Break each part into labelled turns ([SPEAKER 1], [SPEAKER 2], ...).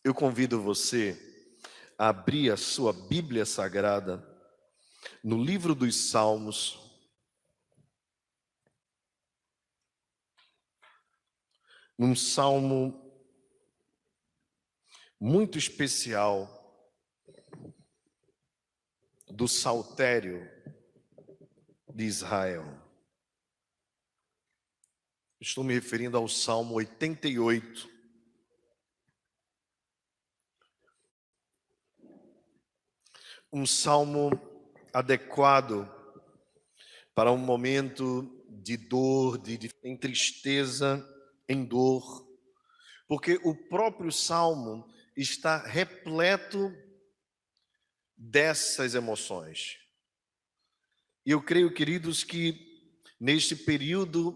[SPEAKER 1] Eu convido você a abrir a sua Bíblia Sagrada no livro dos Salmos, num salmo muito especial do Saltério de Israel. Estou me referindo ao Salmo 88. Um salmo adequado para um momento de dor, em tristeza, em dor, porque o próprio salmo está repleto dessas emoções. E eu creio, queridos, que neste período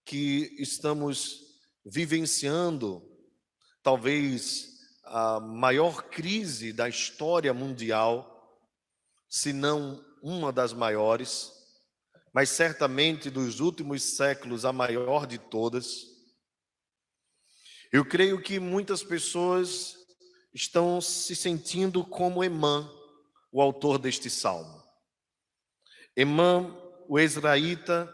[SPEAKER 1] que estamos vivenciando, talvez a maior crise da história mundial, se não uma das maiores, mas certamente dos últimos séculos a maior de todas. Eu creio que muitas pessoas estão se sentindo como Emã, o autor deste salmo. Emã, o Ezraíta,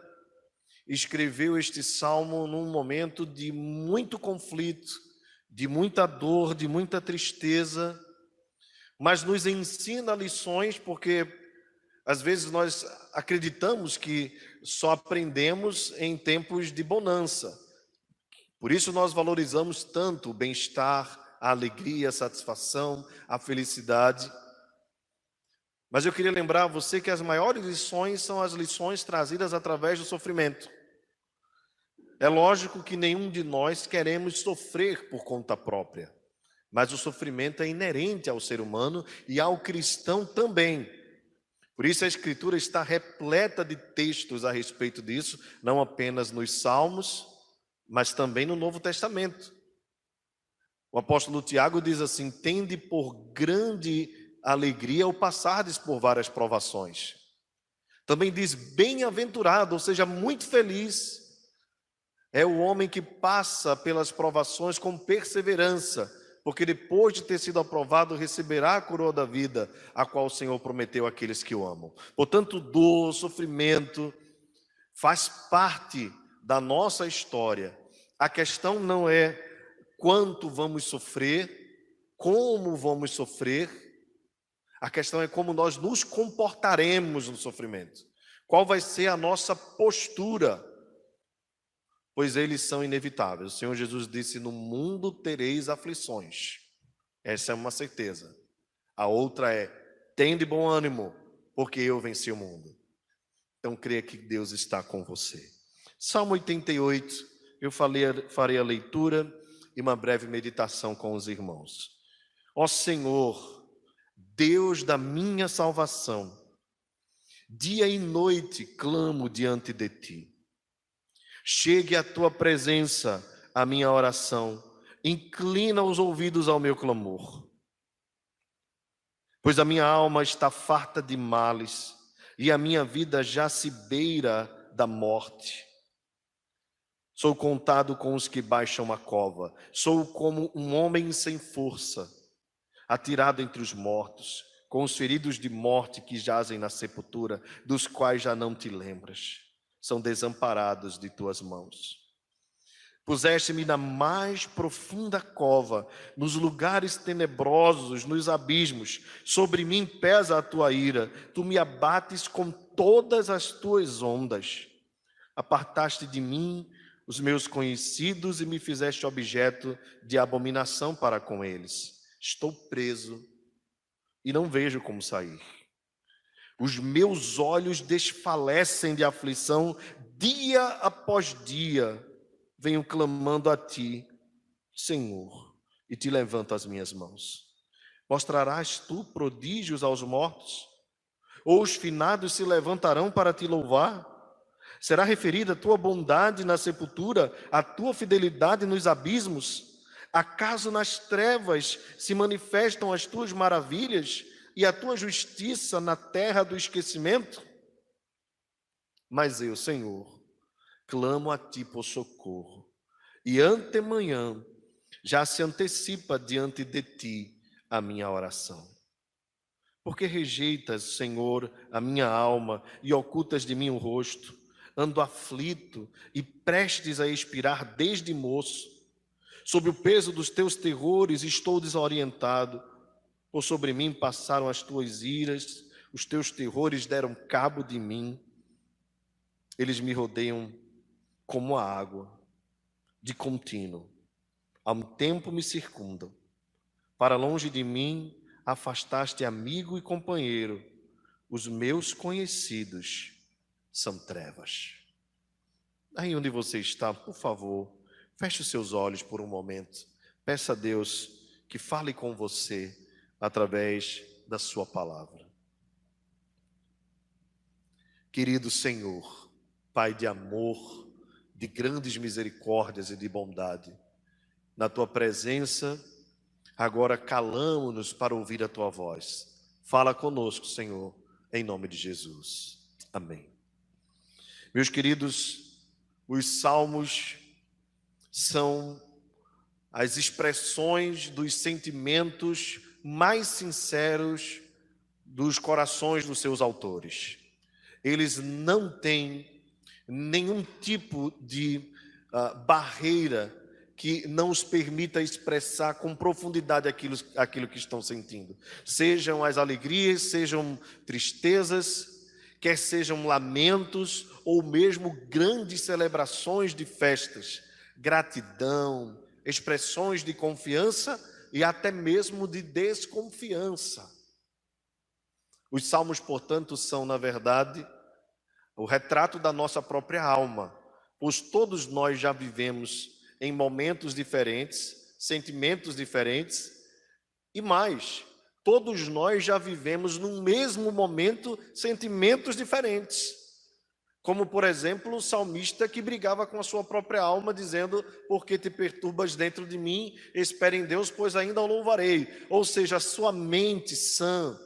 [SPEAKER 1] escreveu este salmo num momento de muito conflito, de muita dor, de muita tristeza, mas nos ensina lições, porque às vezes nós acreditamos que só aprendemos em tempos de bonança. Por isso nós valorizamos tanto o bem-estar, a alegria, a satisfação, a felicidade. Mas eu queria lembrar a você que as maiores lições são as lições trazidas através do sofrimento. É lógico que nenhum de nós queremos sofrer por conta própria, mas o sofrimento é inerente ao ser humano e ao cristão também. Por isso a Escritura está repleta de textos a respeito disso, não apenas nos Salmos, mas também no Novo Testamento. O apóstolo Tiago diz assim: tende por grande alegria ao passardes por várias provações. Também diz bem-aventurado, ou seja, muito feliz, é o homem que passa pelas provações com perseverança, porque depois de ter sido aprovado, receberá a coroa da vida, a qual o Senhor prometeu àqueles que o amam. Portanto, dor, sofrimento, faz parte da nossa história. A questão não é quanto vamos sofrer, como vamos sofrer, a questão é como nós nos comportaremos no sofrimento. Qual vai ser a nossa postura? Pois eles são inevitáveis. O Senhor Jesus disse: no mundo tereis aflições. Essa é uma certeza. A outra é: tende bom ânimo, porque eu venci o mundo. Então creia que Deus está com você. Salmo 88, eu farei a leitura e uma breve meditação com os irmãos. Ó Senhor, Deus da minha salvação, dia e noite clamo diante de ti. Chegue à tua presença a minha oração, inclina os ouvidos ao meu clamor. Pois a minha alma está farta de males e a minha vida já se beira da morte. Sou contado com os que baixam a cova, sou como um homem sem força, atirado entre os mortos, com os feridos de morte que jazem na sepultura, dos quais já não te lembras. São desamparados de tuas mãos. Puseste-me na mais profunda cova, nos lugares tenebrosos, nos abismos. Sobre mim pesa a tua ira, tu me abates com todas as tuas ondas. Apartaste de mim os meus conhecidos e me fizeste objeto de abominação para com eles. Estou preso e não vejo como sair. Os meus olhos desfalecem de aflição, dia após dia. Venho clamando a ti, Senhor, e te levanto as minhas mãos. Mostrarás tu prodígios aos mortos? Ou os finados se levantarão para te louvar? Será referida a tua bondade na sepultura, a tua fidelidade nos abismos? Acaso nas trevas se manifestam as tuas maravilhas e a tua justiça na terra do esquecimento? Mas eu, Senhor, clamo a ti por socorro, e antemanhã já se antecipa diante de ti a minha oração. Porque rejeitas, Senhor, a minha alma e ocultas de mim o rosto? Ando aflito e prestes a expirar desde moço. Sob o peso dos teus terrores estou desorientado. Por sobre mim passaram as tuas iras, os teus terrores deram cabo de mim. Eles me rodeiam como a água, de contínuo. Há um tempo me circundam. Para longe de mim afastaste amigo e companheiro. Os meus conhecidos são trevas. Aí onde você está, por favor, feche os seus olhos por um momento. Peça a Deus que fale com você através da sua palavra. Querido Senhor, Pai de amor, de grandes misericórdias e de bondade, na tua presença, agora calamo-nos para ouvir a tua voz. Fala conosco, Senhor, em nome de Jesus. Amém. Meus queridos, os salmos são as expressões dos sentimentos mais sinceros dos corações dos seus autores. Eles não têm nenhum tipo de barreira que não os permita expressar com profundidade aquilo que estão sentindo. Sejam as alegrias, sejam tristezas, quer sejam lamentos ou mesmo grandes celebrações de festas, gratidão, expressões de confiança e até mesmo de desconfiança. Os salmos, portanto, são, na verdade, o retrato da nossa própria alma, pois todos nós já vivemos em momentos diferentes, sentimentos diferentes, e mais, todos nós já vivemos no mesmo momento sentimentos diferentes. Como, por exemplo, o salmista que brigava com a sua própria alma, dizendo: por que te perturbas dentro de mim? Espere em Deus, pois ainda o louvarei. Ou seja, a sua mente sã,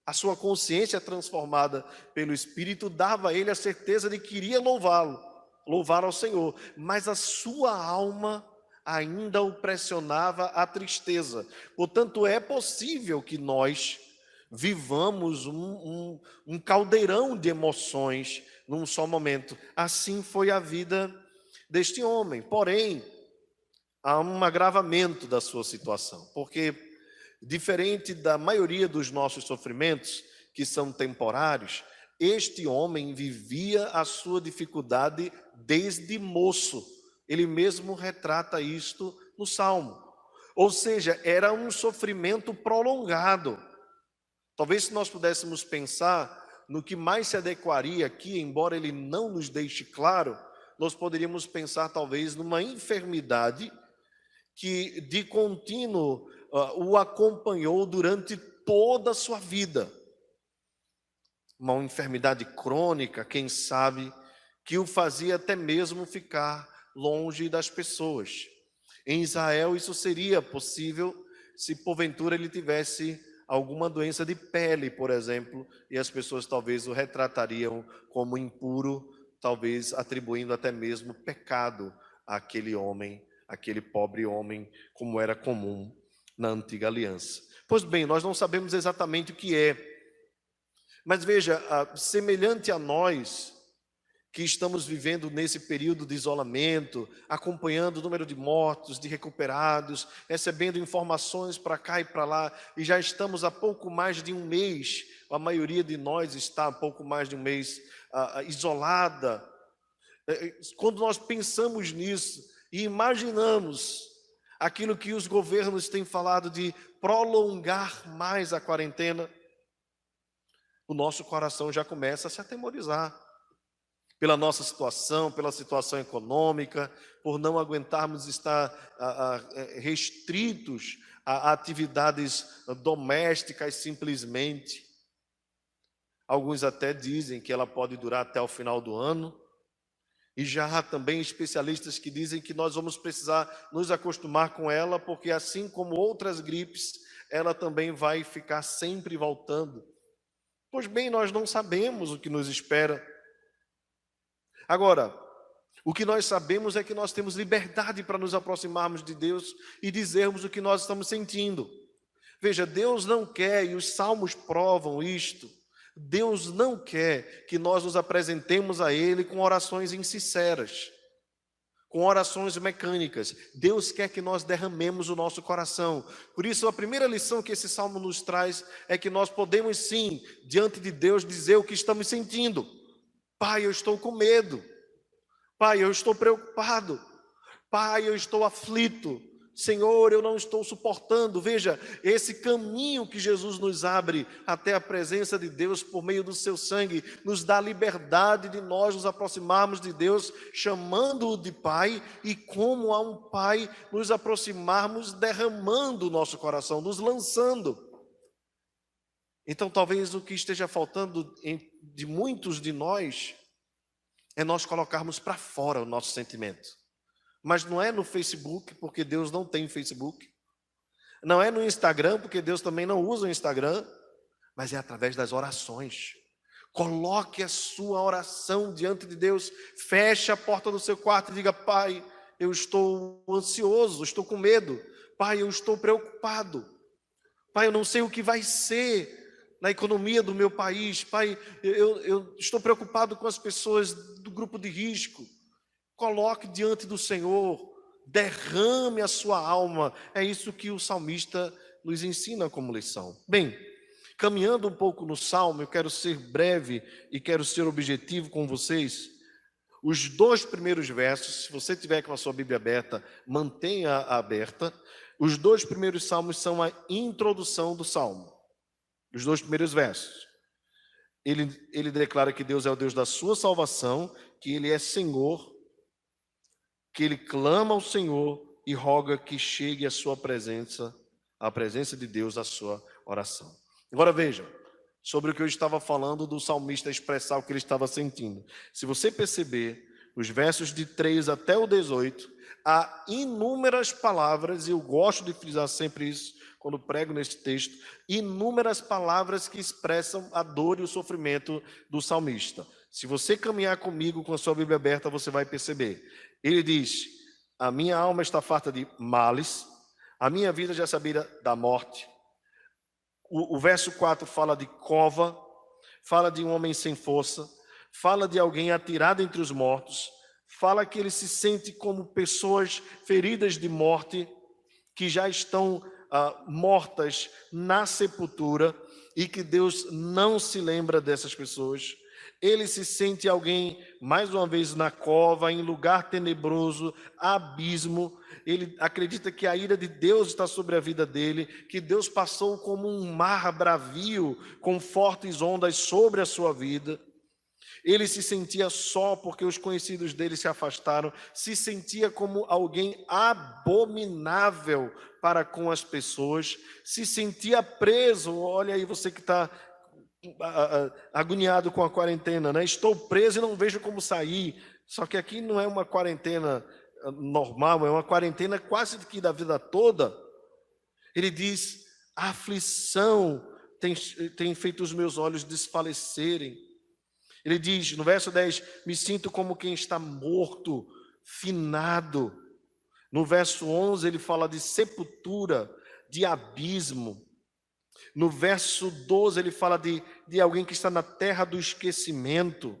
[SPEAKER 1] a sua consciência transformada pelo Espírito, dava a ele a certeza de que iria louvá-lo, louvar ao Senhor. Mas a sua alma ainda o pressionava a tristeza. Portanto, é possível que nós vivamos um caldeirão de emoções num só momento. Assim foi a vida deste homem. Porém, há um agravamento da sua situação, porque, diferente da maioria dos nossos sofrimentos, que são temporários, este homem vivia a sua dificuldade desde moço. Ele mesmo retrata isto no Salmo. Ou seja, era um sofrimento prolongado. Talvez, se nós pudéssemos pensar no que mais se adequaria aqui, embora ele não nos deixe claro, nós poderíamos pensar talvez numa enfermidade que de contínuo o acompanhou durante toda a sua vida. Uma enfermidade crônica, quem sabe, que o fazia até mesmo ficar longe das pessoas. Em Israel isso seria possível se porventura ele tivesse alguma doença de pele, por exemplo, e as pessoas talvez o retratariam como impuro, talvez atribuindo até mesmo pecado àquele homem, aquele pobre homem, como era comum na antiga aliança. Pois bem, nós não sabemos exatamente o que é, mas veja, semelhante a nós, que estamos vivendo nesse período de isolamento, acompanhando o número de mortos, de recuperados, recebendo informações para cá e para lá, e já estamos há pouco mais de um mês, a maioria de nós está há pouco mais de um mês isolada. Quando nós pensamos nisso e imaginamos aquilo que os governos têm falado de prolongar mais a quarentena, o nosso coração já começa a se atemorizar pela nossa situação, pela situação econômica, por não aguentarmos estar restritos a atividades domésticas simplesmente. Alguns até dizem que ela pode durar até o final do ano, e já há também especialistas que dizem que nós vamos precisar nos acostumar com ela, porque assim como outras gripes, ela também vai ficar sempre voltando. Pois bem, nós não sabemos o que nos espera. Agora, O que nós sabemos é que nós temos liberdade para nos aproximarmos de Deus e dizermos o que nós estamos sentindo. Veja, Deus não quer, e os salmos provam isto, Deus não quer que nós nos apresentemos a Ele com orações insinceras, com orações mecânicas. Deus quer que nós derramemos o nosso coração. Por isso, a primeira lição que esse salmo nos traz é que nós podemos sim, diante de Deus, dizer o que estamos sentindo. Pai, eu estou com medo. Pai, eu estou preocupado. Pai, eu estou aflito. Senhor, eu não estou suportando. Veja, esse caminho que Jesus nos abre até a presença de Deus por meio do seu sangue, nos dá liberdade de nós nos aproximarmos de Deus, chamando-o de Pai, e como a um Pai, nos aproximarmos derramando o nosso coração, nos lançando. Então, talvez o que esteja faltando de muitos de nós é nós colocarmos para fora o nosso sentimento. Mas não é no Facebook, porque Deus não tem Facebook. Não é no Instagram, porque Deus também não usa o Instagram. Mas é através das orações. Coloque a sua oração diante de Deus. Feche a porta do seu quarto e diga: Pai, eu estou ansioso, estou com medo. Pai, eu estou preocupado. Pai, eu não sei o que vai ser na economia do meu país. Pai, eu estou preocupado com as pessoas do grupo de risco. Coloque diante do Senhor, derrame a sua alma. É isso que o salmista nos ensina como lição. Bem, caminhando um pouco no salmo, eu quero ser breve e quero ser objetivo com vocês. Os 2 primeiros versos, se você tiver com a sua Bíblia aberta, mantenha-a aberta. Os 2 primeiros salmos são a introdução do salmo. Os 2 primeiros versos. Ele declara que Deus é o Deus da sua salvação, que Ele é Senhor, que ele clama ao Senhor e roga que chegue a sua presença, a presença de Deus, a sua oração. Agora vejam, sobre o que eu estava falando do salmista expressar o que ele estava sentindo. Se você perceber, os versos de 3 até o 18, há inúmeras palavras, e eu gosto de frisar sempre isso quando prego nesse texto, inúmeras palavras que expressam a dor e o sofrimento do salmista. Se você caminhar comigo com a sua Bíblia aberta, você vai perceber. Ele diz: a minha alma está farta de males, a minha vida já sabia da morte. O verso 4 fala de cova, fala de um homem sem força, fala de alguém atirado entre os mortos, fala que ele se sente como pessoas feridas de morte, que já estão mortas na sepultura, e que Deus não se lembra dessas pessoas. Ele se sente alguém, mais uma vez, na cova, em lugar tenebroso, abismo. Ele acredita que a ira de Deus está sobre a vida dele, que Deus passou como um mar bravio, com fortes ondas sobre a sua vida. Ele se sentia só porque os conhecidos dele se afastaram, se sentia como alguém abominável para com as pessoas, se sentia preso. Olha aí você que está agoniado com a quarentena, né? Estou preso e não vejo como sair. Só que aqui não é uma quarentena normal, é uma quarentena quase que da vida toda. Ele diz: a aflição tem feito os meus olhos desfalecerem. Ele diz no verso 10: me sinto como quem está morto, finado. No verso 11 ele fala de sepultura, de abismo. No verso 12 ele fala de alguém que está na terra do esquecimento.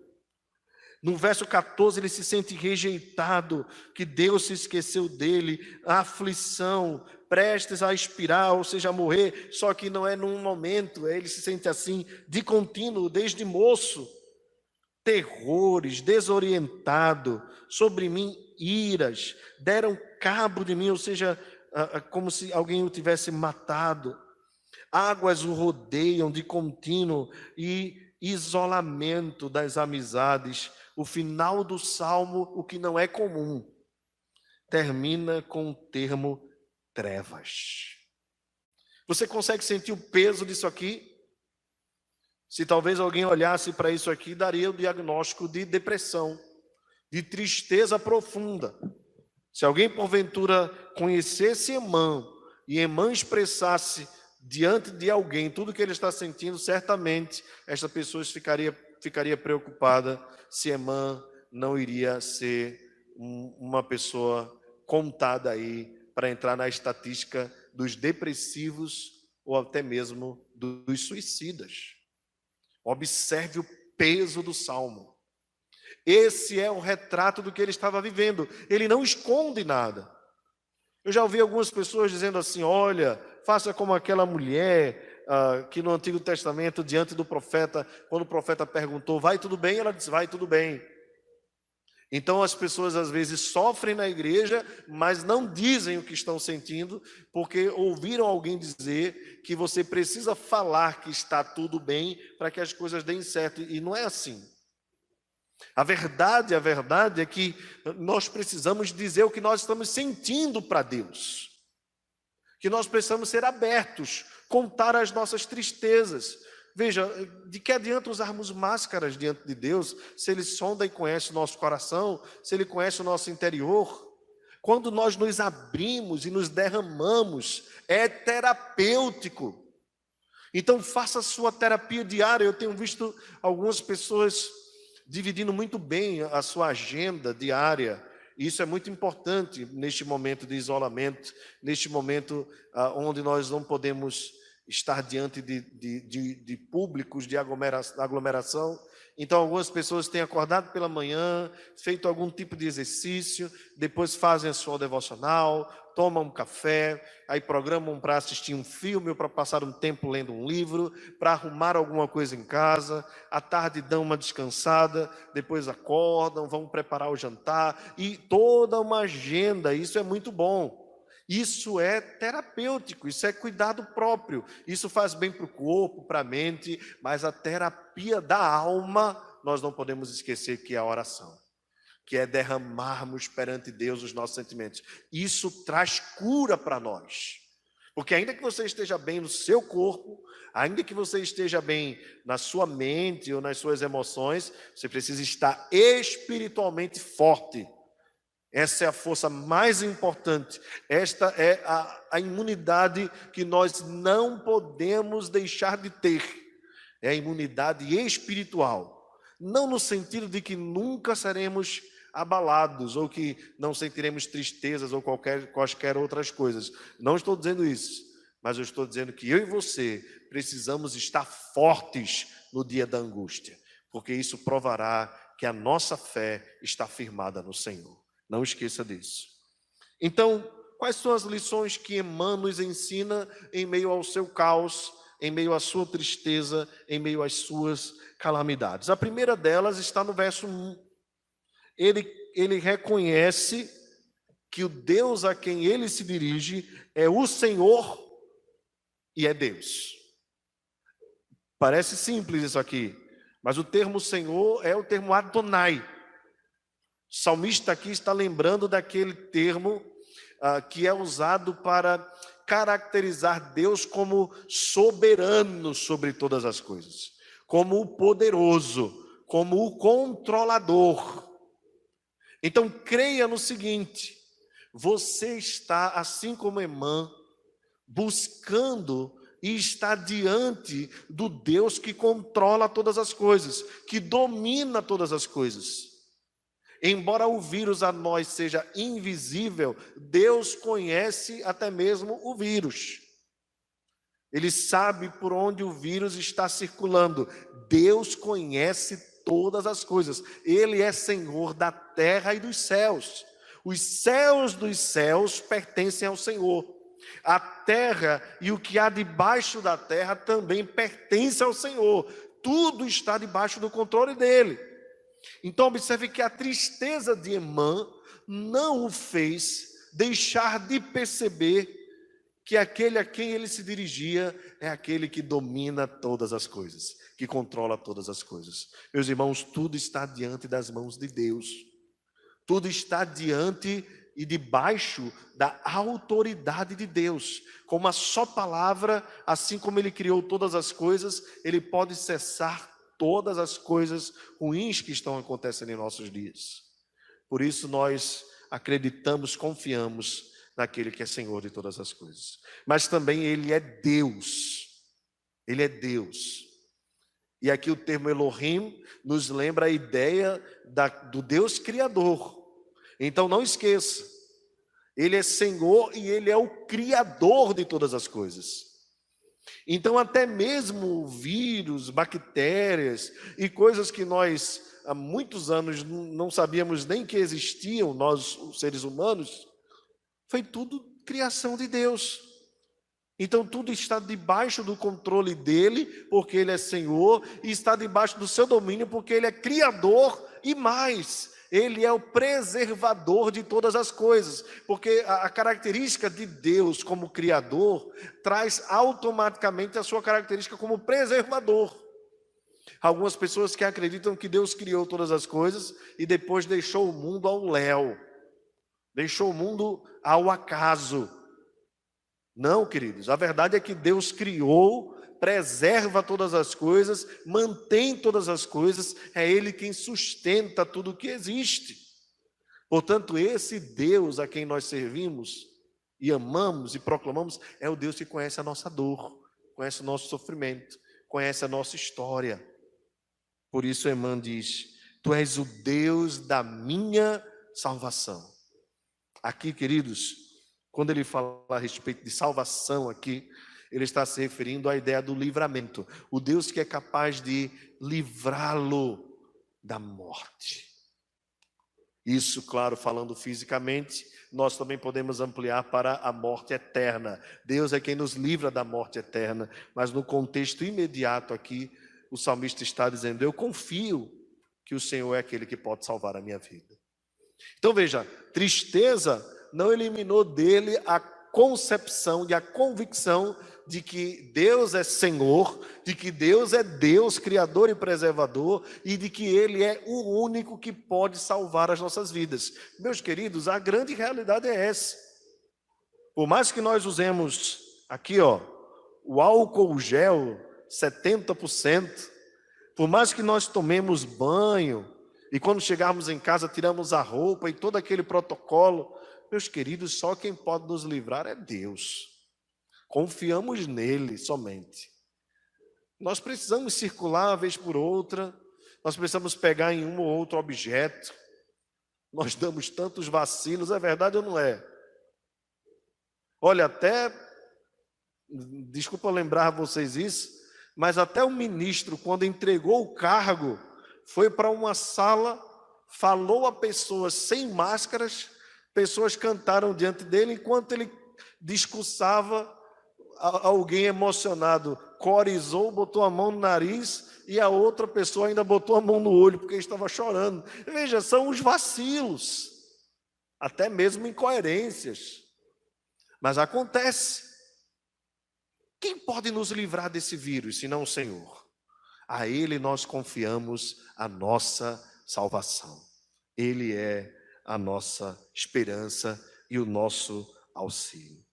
[SPEAKER 1] No verso 14 ele se sente rejeitado, que Deus se esqueceu dele, a aflição, prestes a expirar, ou seja, a morrer, só que não é num momento, ele se sente assim de contínuo, desde moço. Terrores, desorientado, sobre mim iras, deram cabo de mim, ou seja, como se alguém o tivesse matado. Águas o rodeiam de contínuo e isolamento das amizades. O final do salmo, o que não é comum, termina com o termo trevas. Você consegue sentir o peso disso aqui? Se talvez alguém olhasse para isso aqui, daria o diagnóstico de depressão, de tristeza profunda. Se alguém porventura conhecesse Emã e Emã expressasse diante de alguém tudo que ele está sentindo, certamente esta pessoa ficaria preocupada se Emã não iria ser uma pessoa contada aí para entrar na estatística dos depressivos ou até mesmo dos suicidas. Observe o peso do salmo. Esse é o retrato do que ele estava vivendo. Ele não esconde nada. Eu já ouvi algumas pessoas dizendo assim: olha, faça como aquela mulher que no Antigo Testamento, diante do profeta, quando o profeta perguntou, vai tudo bem? Ela disse, vai tudo bem. Então as pessoas às vezes sofrem na igreja, mas não dizem o que estão sentindo, porque ouviram alguém dizer que você precisa falar que está tudo bem para que as coisas deem certo, e não é assim. A verdade é que nós precisamos dizer o que nós estamos sentindo para Deus, que nós precisamos ser abertos, contar as nossas tristezas. Veja, de que adianta usarmos máscaras diante de Deus, se Ele sonda e conhece o nosso coração, se Ele conhece o nosso interior? Quando nós nos abrimos e nos derramamos, é terapêutico. Então faça a sua terapia diária. Eu tenho visto algumas pessoas dividindo muito bem a sua agenda diária. Isso é muito importante neste momento de isolamento, neste momento onde nós não podemos estar diante de públicos, de aglomeração. Então, algumas pessoas têm acordado pela manhã, feito algum tipo de exercício, depois fazem a sua devocional, tomam um café, aí programam para assistir um filme ou para passar um tempo lendo um livro, para arrumar alguma coisa em casa, à tarde dão uma descansada, depois acordam, vão preparar o jantar, e toda uma agenda. Isso é muito bom. Isso é terapêutico, isso é cuidado próprio, isso faz bem para o corpo, para a mente, mas a terapia da alma, nós não podemos esquecer que é a oração, que é derramarmos perante Deus os nossos sentimentos. Isso traz cura para nós, porque ainda que você esteja bem no seu corpo, ainda que você esteja bem na sua mente ou nas suas emoções, você precisa estar espiritualmente forte. Essa é a força mais importante. Esta é a imunidade que nós não podemos deixar de ter. É a imunidade espiritual. Não no sentido de que nunca seremos abalados, ou que não sentiremos tristezas ou quaisquer outras coisas. Não estou dizendo isso, mas eu estou dizendo que eu e você precisamos estar fortes no dia da angústia, porque isso provará que a nossa fé está firmada no Senhor. Não esqueça disso. Então, quais são as lições que Emmanuel nos ensina em meio ao seu caos, em meio à sua tristeza, em meio às suas calamidades? A primeira delas está no verso 1. Ele reconhece que o Deus a quem ele se dirige é o Senhor e é Deus. Parece simples isso aqui, mas o termo Senhor é o termo Adonai. O salmista aqui está lembrando daquele termo que é usado para caracterizar Deus como soberano sobre todas as coisas, como o poderoso, como o controlador. Então creia no seguinte: você está, assim como Emã, buscando e está diante do Deus que controla todas as coisas, que domina todas as coisas. Embora o vírus a nós seja invisível, Deus conhece até mesmo o vírus. Ele sabe por onde o vírus está circulando. Deus conhece todas as coisas. Ele é Senhor da terra e dos céus. Os céus dos céus pertencem ao Senhor. A terra e o que há debaixo da terra também pertence ao Senhor. Tudo está debaixo do controle dele. Então observe que a tristeza de Emã não o fez deixar de perceber que aquele a quem ele se dirigia é aquele que domina todas as coisas, que controla todas as coisas. Meus irmãos, tudo está diante das mãos de Deus. Tudo está diante e debaixo da autoridade de Deus. Com uma só palavra, assim como ele criou todas as coisas, ele pode cessar todas as coisas ruins que estão acontecendo em nossos dias. Por isso nós acreditamos, confiamos naquele que é Senhor de todas as coisas. Mas também Ele é Deus. Ele é Deus. E aqui o termo Elohim nos lembra a ideia do Deus Criador. Então não esqueça, Ele é Senhor e Ele é o Criador de todas as coisas. Então até mesmo vírus, bactérias e coisas que nós há muitos anos não sabíamos nem que existiam, nós os seres humanos, foi tudo criação de Deus. Então tudo está debaixo do controle dele, porque ele é Senhor, e está debaixo do seu domínio, porque ele é Criador, e mais, ele é o preservador de todas as coisas, porque a característica de Deus como Criador traz automaticamente a sua característica como preservador. Algumas pessoas que acreditam que Deus criou todas as coisas e depois deixou o mundo ao léu, deixou o mundo ao acaso. Não, queridos, a verdade é que Deus criou, preserva todas as coisas, mantém todas as coisas, é Ele quem sustenta tudo o que existe. Portanto, esse Deus a quem nós servimos e amamos e proclamamos é o Deus que conhece a nossa dor, conhece o nosso sofrimento, conhece a nossa história. Por isso Emã diz: Tu és o Deus da minha salvação. Aqui, queridos, quando ele fala a respeito de salvação aqui, ele está se referindo à ideia do livramento. O Deus que é capaz de livrá-lo da morte. Isso, claro, falando fisicamente, nós também podemos ampliar para a morte eterna. Deus é quem nos livra da morte eterna, mas no contexto imediato aqui, o salmista está dizendo: eu confio que o Senhor é aquele que pode salvar a minha vida. Então veja, tristeza não eliminou dele a concepção e a convicção de que Deus é Senhor, de que Deus é Deus, Criador e Preservador, e de que Ele é o único que pode salvar as nossas vidas. Meus queridos, a grande realidade é essa. Por mais que nós usemos aqui, o álcool gel 70%, por mais que nós tomemos banho, e quando chegarmos em casa tiramos a roupa e todo aquele protocolo, meus queridos, só quem pode nos livrar é Deus. Confiamos nele somente. Nós precisamos circular uma vez por outra, nós precisamos pegar em um ou outro objeto, nós damos tantos vacilos, é verdade ou não é? Olha, até, desculpa lembrar vocês isso, mas até o ministro, quando entregou o cargo, foi para uma sala, falou a pessoas sem máscaras, pessoas cantaram diante dele, enquanto ele discursava, alguém emocionado corizou, botou a mão no nariz, e a outra pessoa ainda botou a mão no olho, porque estava chorando. Veja, são os vacilos, até mesmo incoerências, mas acontece. Quem pode nos livrar desse vírus, senão o Senhor? A Ele nós confiamos a nossa salvação. Ele é a nossa esperança e o nosso auxílio.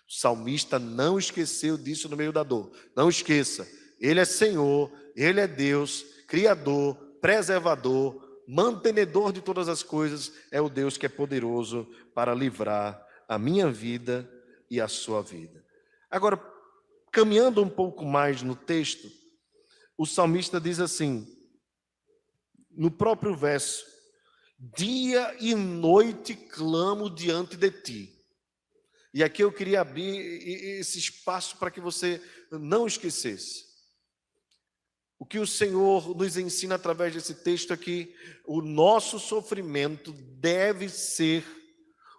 [SPEAKER 1] O salmista não esqueceu disso no meio da dor. Não esqueça, Ele é Senhor, Ele é Deus, Criador, Preservador, mantenedor de todas as coisas, é o Deus que é poderoso para livrar a minha vida e a sua vida. Agora, caminhando um pouco mais no texto, o salmista diz assim, no próprio verso: dia e noite clamo diante de ti. E aqui eu queria abrir esse espaço para que você não esquecesse. O que o Senhor nos ensina através desse texto é que o nosso sofrimento deve ser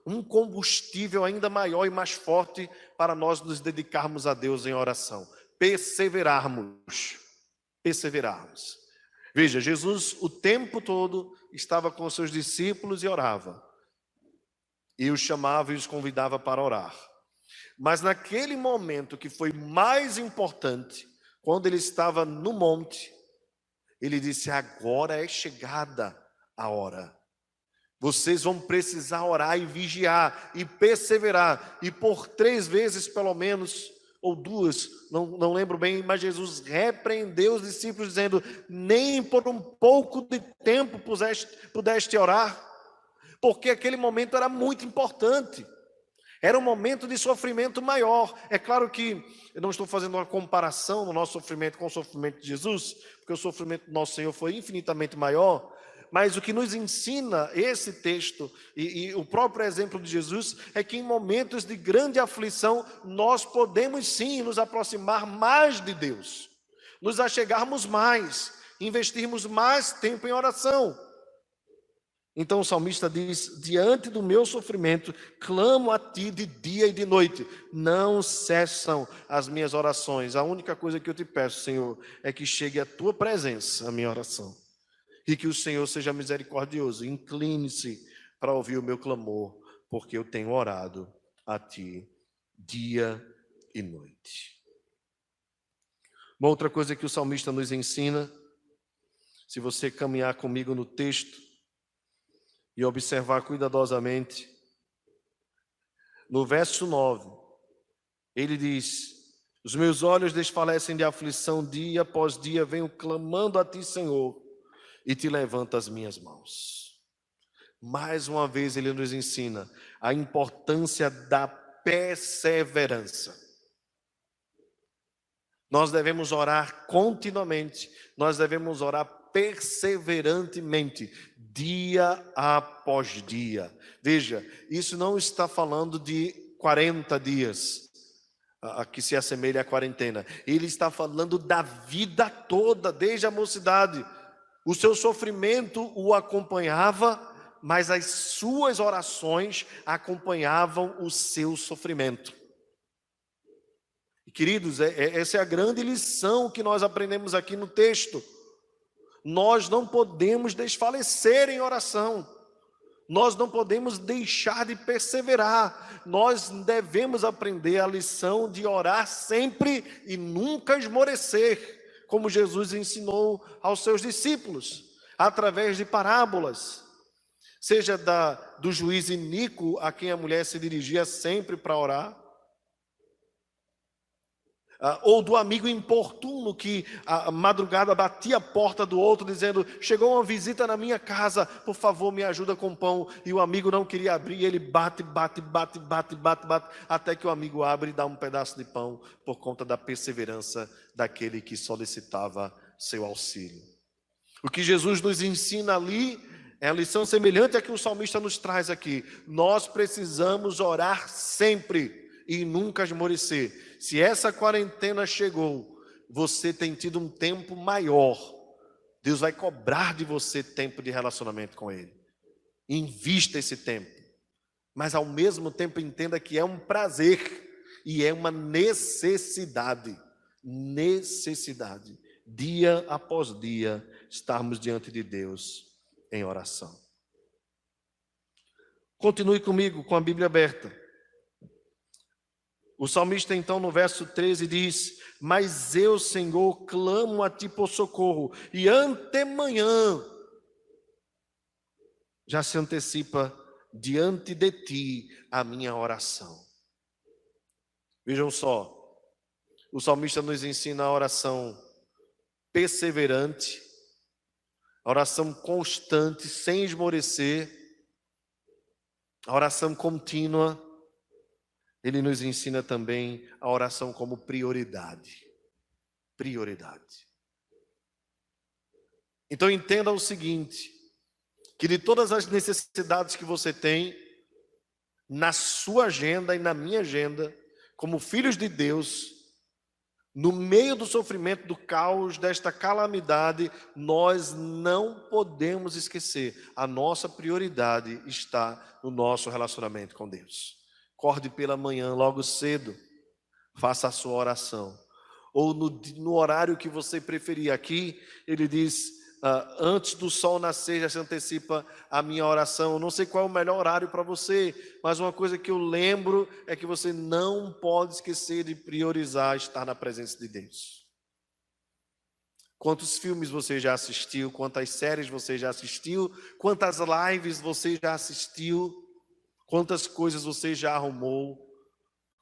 [SPEAKER 1] um combustível ainda maior e mais forte para nós nos dedicarmos a Deus em oração. Perseverarmos. Veja, Jesus o tempo todo estava com os seus discípulos e orava. E os chamava e os convidava para orar. Mas naquele momento que foi mais importante, quando ele estava no monte, ele disse: agora é chegada a hora. Vocês vão precisar orar e vigiar e perseverar. E por 3 vezes pelo menos, ou 2, não lembro bem, mas Jesus repreendeu os discípulos dizendo: nem por um pouco de tempo pudeste orar. Porque aquele momento era muito importante. Era um momento de sofrimento maior. É claro que eu não estou fazendo uma comparação do nosso sofrimento com o sofrimento de Jesus, porque o sofrimento do nosso Senhor foi infinitamente maior, Mas o que nos ensina esse texto e o próprio exemplo de Jesus é que em momentos de grande aflição nós podemos sim nos aproximar mais de Deus, nos achegarmos mais, investirmos mais tempo em oração. Então o salmista diz: diante do meu sofrimento, clamo a ti de dia e de noite, não cessam as minhas orações. A única coisa que eu te peço, Senhor, é que chegue a tua presença, a minha oração. E que o Senhor seja misericordioso, incline-se para ouvir o meu clamor, porque eu tenho orado a ti dia e noite. Uma outra coisa que o salmista nos ensina, se você caminhar comigo no texto e observar cuidadosamente, no verso 9, ele diz: os meus olhos desfalecem de aflição, dia após dia venho clamando a ti, Senhor, e te levanto as minhas mãos. Mais uma vez ele nos ensina a importância da perseverança. Nós devemos orar continuamente, nós devemos orar perseverantemente, dia após dia. Veja, isso não está falando de 40 dias, que se assemelha à quarentena. Ele está falando da vida toda, desde a mocidade. O seu sofrimento o acompanhava, mas as suas orações acompanhavam o seu sofrimento. E, queridos, essa é a grande lição que nós aprendemos aqui no texto. Nós não podemos desfalecer em oração. Nós não podemos deixar de perseverar. Nós devemos aprender a lição de orar sempre e nunca esmorecer, como Jesus ensinou aos seus discípulos, através de parábolas, seja do juiz iníquo a quem a mulher se dirigia sempre para orar, ou do amigo importuno que a madrugada batia a porta do outro dizendo: chegou uma visita na minha casa, por favor me ajuda com pão, e o amigo não queria abrir, e ele bate, até que o amigo abre e dá um pedaço de pão, por conta da perseverança daquele que solicitava seu auxílio. O que Jesus nos ensina ali é a lição semelhante à que o salmista nos traz aqui. Nós precisamos orar sempre e nunca esmorecer. Se essa quarentena chegou, você tem tido um tempo maior, Deus vai cobrar de você tempo de relacionamento com Ele. Invista esse tempo, mas ao mesmo tempo entenda que é um prazer e é uma necessidade, dia após dia, estarmos diante de Deus em oração. Continue comigo com a Bíblia aberta. O salmista então no verso 13 diz: mas eu, Senhor, clamo a ti por socorro, e antemanhã já se antecipa diante de ti a minha oração. Vejam só, o salmista nos ensina a oração perseverante, a oração constante, sem esmorecer, a oração contínua. Ele nos ensina também a oração como prioridade. Prioridade. Então entenda o seguinte, que de todas as necessidades que você tem, na sua agenda e na minha agenda, como filhos de Deus, no meio do sofrimento, do caos, desta calamidade, nós não podemos esquecer, a nossa prioridade está no nosso relacionamento com Deus. Acorde pela manhã, logo cedo, faça a sua oração. Ou no horário que você preferir. Aqui, ele diz, antes do sol nascer, já se antecipa a minha oração. Eu não sei qual é o melhor horário para você, mas uma coisa que eu lembro é que você não pode esquecer de priorizar estar na presença de Deus. Quantos filmes você já assistiu, quantas séries você já assistiu, quantas lives você já assistiu, quantas coisas você já arrumou,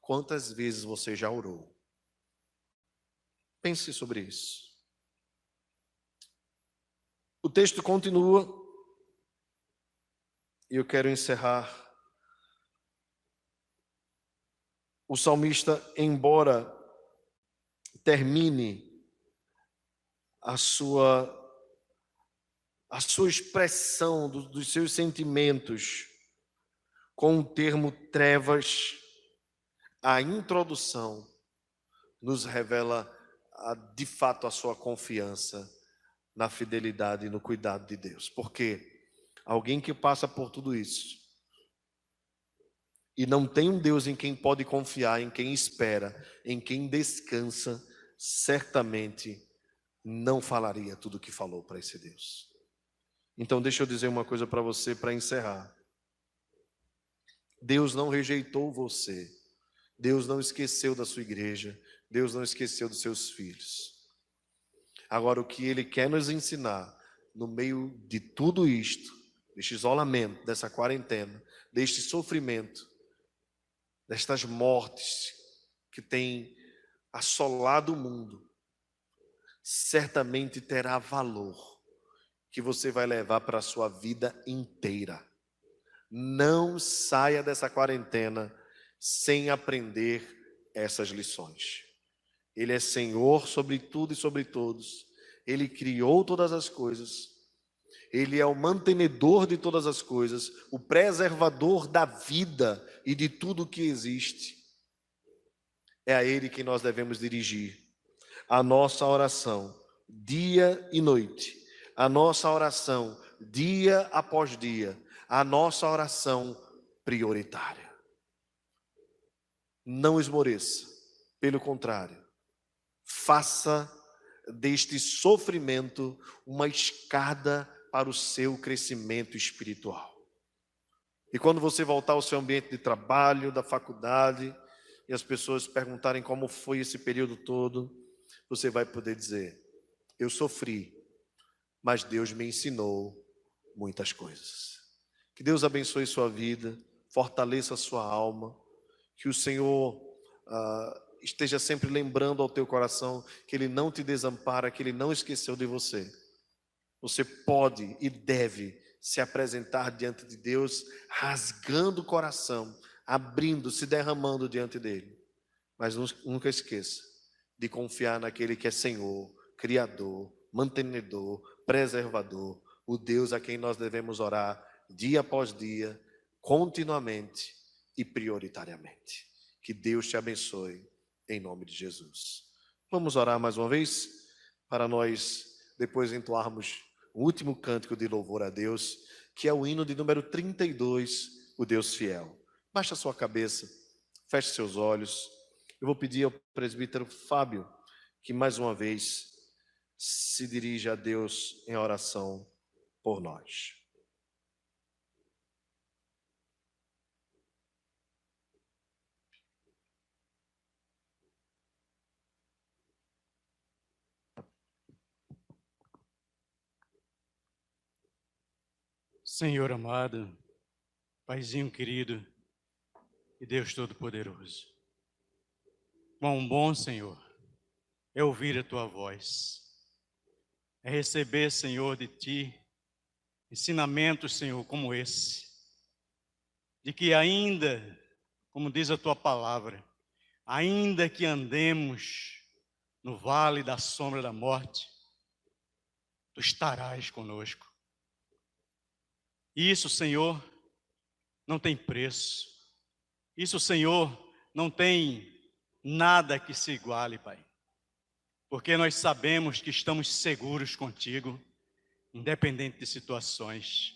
[SPEAKER 1] quantas vezes você já orou. Pense sobre isso. O texto continua, e eu quero encerrar. O salmista, embora termine a sua a sua expressão dos seus sentimentos com o termo trevas, a introdução nos revela de fato a sua confiança na fidelidade e no cuidado de Deus. Porque alguém que passa por tudo isso e não tem um Deus em quem pode confiar, em quem espera, em quem descansa, certamente não falaria tudo o que falou para esse Deus. Então deixa eu dizer uma coisa para você para encerrar. Deus não rejeitou você. Deus não esqueceu da sua igreja. Deus não esqueceu dos seus filhos. Agora, o que Ele quer nos ensinar, no meio de tudo isto, deste isolamento, dessa quarentena, deste sofrimento, destas mortes que têm assolado o mundo, certamente terá valor que você vai levar para a sua vida inteira. Não saia dessa quarentena sem aprender essas lições. Ele é Senhor sobre tudo e sobre todos. Ele criou todas as coisas. Ele é o mantenedor de todas as coisas, o preservador da vida e de tudo que existe. É a Ele que nós devemos dirigir a nossa oração, dia e noite. A nossa oração, dia após dia. A nossa oração prioritária. Não esmoreça, pelo contrário, faça deste sofrimento uma escada para o seu crescimento espiritual. E quando você voltar ao seu ambiente de trabalho, da faculdade, e as pessoas perguntarem como foi esse período todo, você vai poder dizer: eu sofri, mas Deus me ensinou muitas coisas. Que Deus abençoe sua vida, fortaleça a sua alma, que o Senhor esteja sempre lembrando ao teu coração que Ele não te desampara, que Ele não esqueceu de você. Você pode e deve se apresentar diante de Deus, rasgando o coração, abrindo, se derramando diante dEle. Mas nunca esqueça de confiar naquele que é Senhor, Criador, mantenedor, preservador, o Deus a quem nós devemos orar dia após dia, continuamente e prioritariamente. Que Deus te abençoe, em nome de Jesus. Vamos orar mais uma vez, para nós depois entoarmos o último cântico de louvor a Deus, que é o hino de número 32, o Deus fiel. Baixe a sua cabeça, feche seus olhos. Eu vou pedir ao presbítero Fábio que mais uma vez se dirija a Deus em oração por nós.
[SPEAKER 2] Senhor amado, Paizinho querido e Deus Todo-Poderoso, quão bom, Senhor, é ouvir a Tua voz, é receber, Senhor, de Ti ensinamentos, Senhor, como esse, de que ainda, como diz a Tua palavra, ainda que andemos no vale da sombra da morte, Tu estarás conosco. Isso, Senhor, não tem preço. Isso, Senhor, não tem nada que se iguale, Pai. Porque nós sabemos que estamos seguros contigo, independente de situações.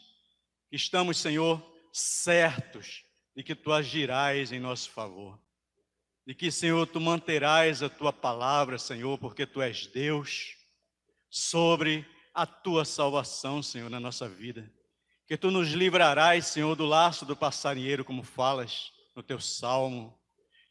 [SPEAKER 2] Estamos, Senhor, certos de que Tu agirás em nosso favor. De que, Senhor, Tu manterás a Tua palavra, Senhor, porque Tu és Deus, sobre a Tua salvação, Senhor, na nossa vida. Que Tu nos livrarás, Senhor, do laço do passarinheiro, como falas no Teu salmo.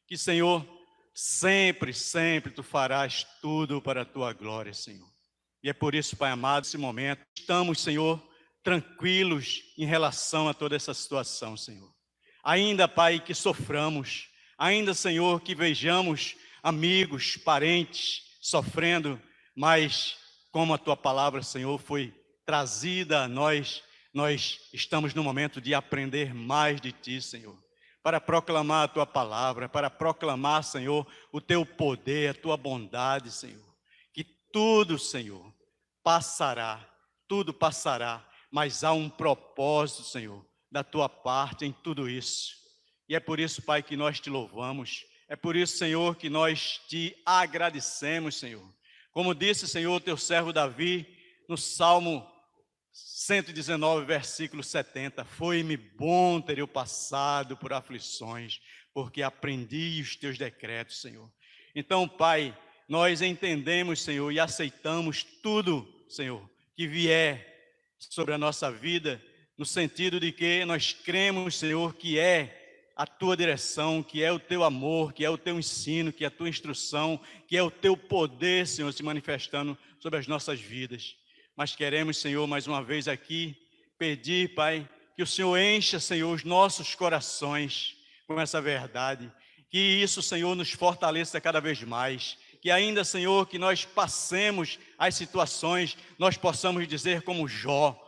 [SPEAKER 2] Que, Senhor, sempre, sempre Tu farás tudo para a Tua glória, Senhor. E é por isso, Pai amado, nesse momento, estamos, Senhor, tranquilos em relação a toda essa situação, Senhor. Ainda, Pai, que soframos, ainda, Senhor, que vejamos amigos, parentes sofrendo, mas como a Tua palavra, Senhor, foi trazida a nós estamos no momento de aprender mais de Ti, Senhor, para proclamar a Tua palavra, para proclamar, Senhor, o Teu poder, a Tua bondade, Senhor. Que tudo, Senhor, passará, tudo passará, mas há um propósito, Senhor, da tua parte em tudo isso. E é por isso, Pai, que nós te louvamos. É por isso, Senhor, que nós te agradecemos, Senhor. Como disse, Senhor, teu servo Davi, no Salmo 119, versículo 70, foi-me bom ter eu passado por aflições, porque aprendi os teus decretos, Senhor. Então, Pai, nós entendemos, Senhor, e aceitamos tudo, Senhor, que vier sobre a nossa vida, no sentido de que nós cremos, Senhor, que é a tua direção, que é o teu amor, que é o teu ensino, que é a tua instrução, que é o teu poder, Senhor, se manifestando sobre as nossas vidas. Mas queremos, Senhor, mais uma vez aqui, pedir, Pai, que o Senhor encha, Senhor, os nossos corações com essa verdade, que isso, Senhor, nos fortaleça cada vez mais, que ainda, Senhor, que nós passemos as situações, nós possamos dizer como Jó,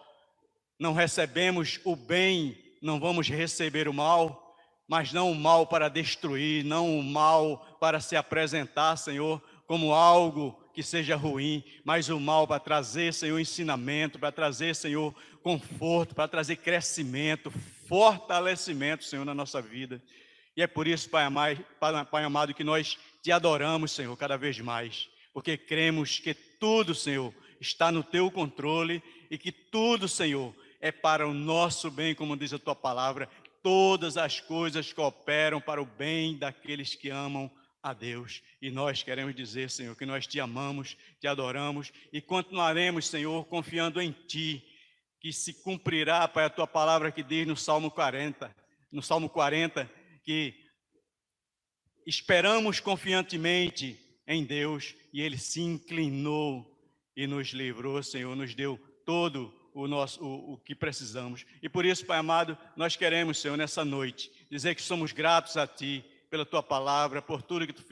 [SPEAKER 2] não recebemos o bem, não vamos receber o mal, mas não o mal para destruir, não o mal para se apresentar, Senhor, como algo que seja ruim, mas o mal para trazer, Senhor, ensinamento, para trazer, Senhor, conforto, para trazer crescimento, fortalecimento, Senhor, na nossa vida. E é por isso, Pai amado, que nós te adoramos, Senhor, cada vez mais, porque cremos que tudo, Senhor, está no teu controle e que tudo, Senhor, é para o nosso bem, como diz a tua palavra. Todas as coisas cooperam para o bem daqueles que amam a Deus. E nós queremos dizer, Senhor, que nós te amamos, te adoramos e continuaremos, Senhor, confiando em ti, que se cumprirá, Pai, a tua palavra que diz no Salmo 40, que esperamos confiantemente em Deus e Ele se inclinou e nos livrou, Senhor, nos deu todo o que precisamos. E por isso, Pai amado, nós queremos, Senhor, nessa noite, dizer que somos gratos a Ti, pela Tua palavra, por tudo que Tu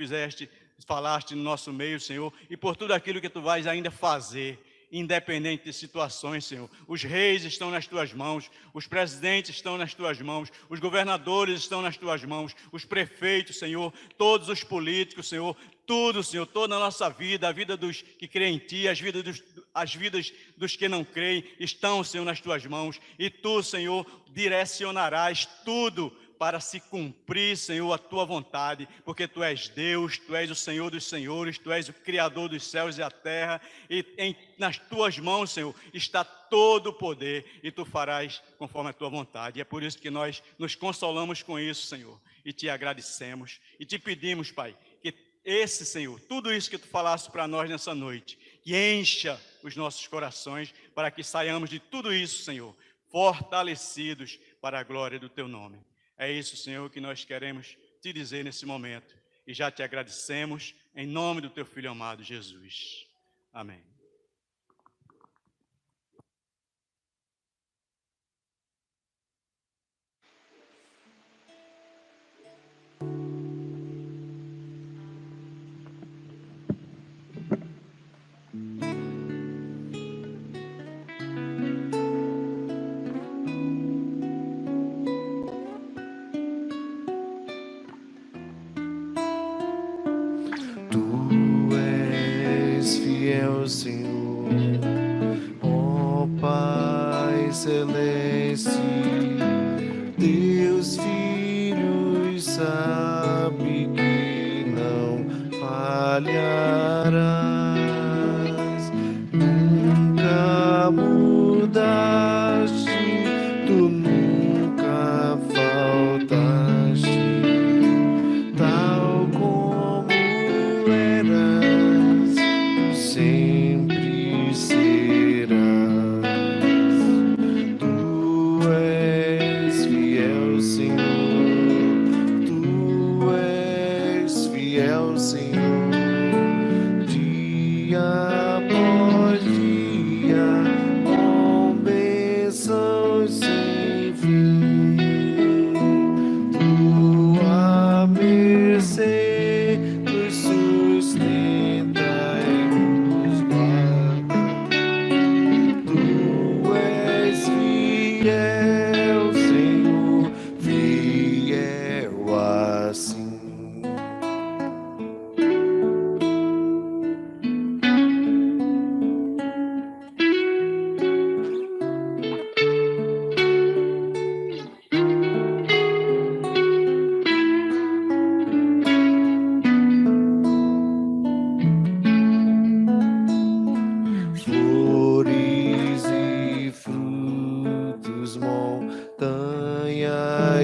[SPEAKER 2] falaste no nosso meio, Senhor, e por tudo aquilo que Tu vais ainda fazer, independente de situações, Senhor. Os reis estão nas Tuas mãos, os presidentes estão nas Tuas mãos, os governadores estão nas Tuas mãos, os prefeitos, Senhor, todos os políticos, Senhor, tudo, Senhor, toda a nossa vida, a vida dos que creem em Ti, as vidas dos que não creem, estão, Senhor, nas Tuas mãos. E Tu, Senhor, direcionarás tudo para se cumprir, Senhor, a Tua vontade, porque Tu és Deus, Tu és o Senhor dos senhores, Tu és o Criador dos céus e a terra, e nas Tuas mãos, Senhor, está todo o poder, e Tu farás conforme a Tua vontade. E é por isso que nós nos consolamos com isso, Senhor, e Te agradecemos, e Te pedimos, Pai, que esse, Senhor, tudo isso que Tu falaste para nós nessa noite, que encha os nossos corações, para que saiamos de tudo isso, Senhor, fortalecidos para a glória do Teu nome. É isso, Senhor, que nós queremos Te dizer nesse momento, e já Te agradecemos, em nome do Teu Filho amado, Jesus. Amém.
[SPEAKER 1] Senhor, ó Pai celeste, Teus filhos sabe que não falharás, nunca mudaste, Tu nunca faltaste, tal como eras, sempre serás. Tu és fiel, Senhor. Tu és fiel, Senhor. Dia após dia, com bênçãos sem fim. Tua mercê nos sustenta e nos guarda. Tu és fiel, Senhor, fiel assim.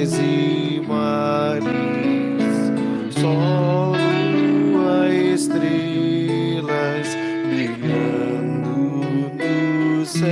[SPEAKER 1] céus e mares, sol, lua, estrelas brilhando no céu.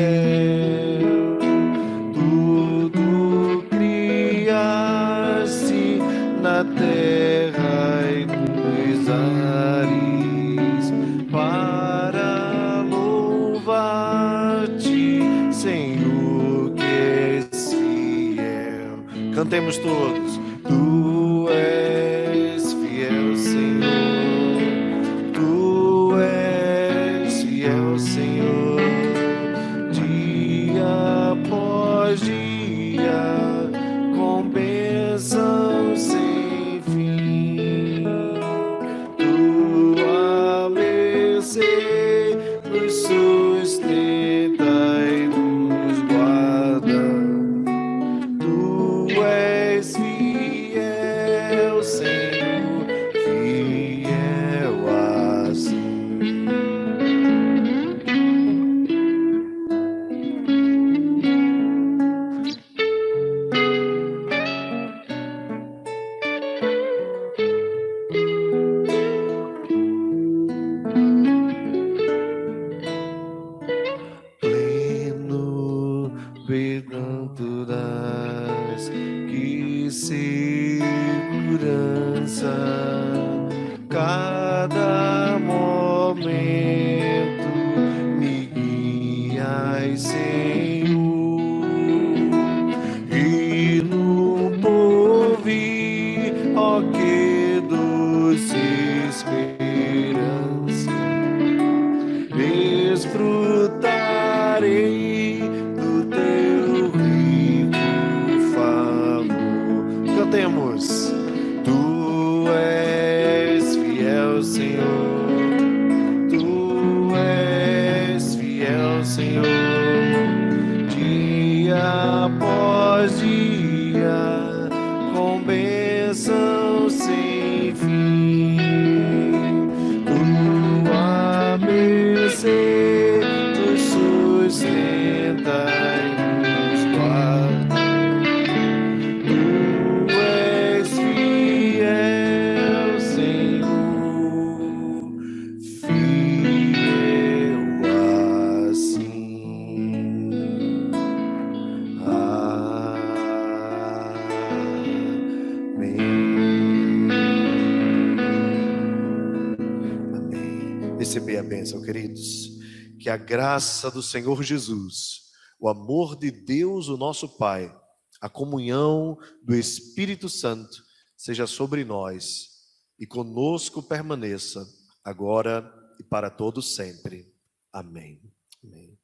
[SPEAKER 1] Tudo criaste na terra e nos ares para louvar-te, Senhor, que és fiel. Cantemos todos. Tu és fiel, Senhor. Tu és fiel, Senhor. Dia após dia, com bênção sem fim. Tua mercê nos sustenta e nos guarda. Tu és fiel, Senhor, fiel assim. Pleno, bem-aventuras, que segurança, cada momento me guias, Senhor, e no porvir, ó que doce esperança, desfrutarei do teu rico favor. Cantemos. Tu és fiel, Senhor. Tu és fiel, Senhor. Dia após dia, com bênção sem fim. Tua mercê nos sustenta e nos guarda. Tu és fiel, Senhor, fiel assim. Amém. Receber a bênção, queridos. Que a graça do Senhor Jesus, o amor de Deus, o nosso Pai, a comunhão do Espírito Santo seja sobre nós e conosco permaneça agora e para todos sempre. Amém. Amém.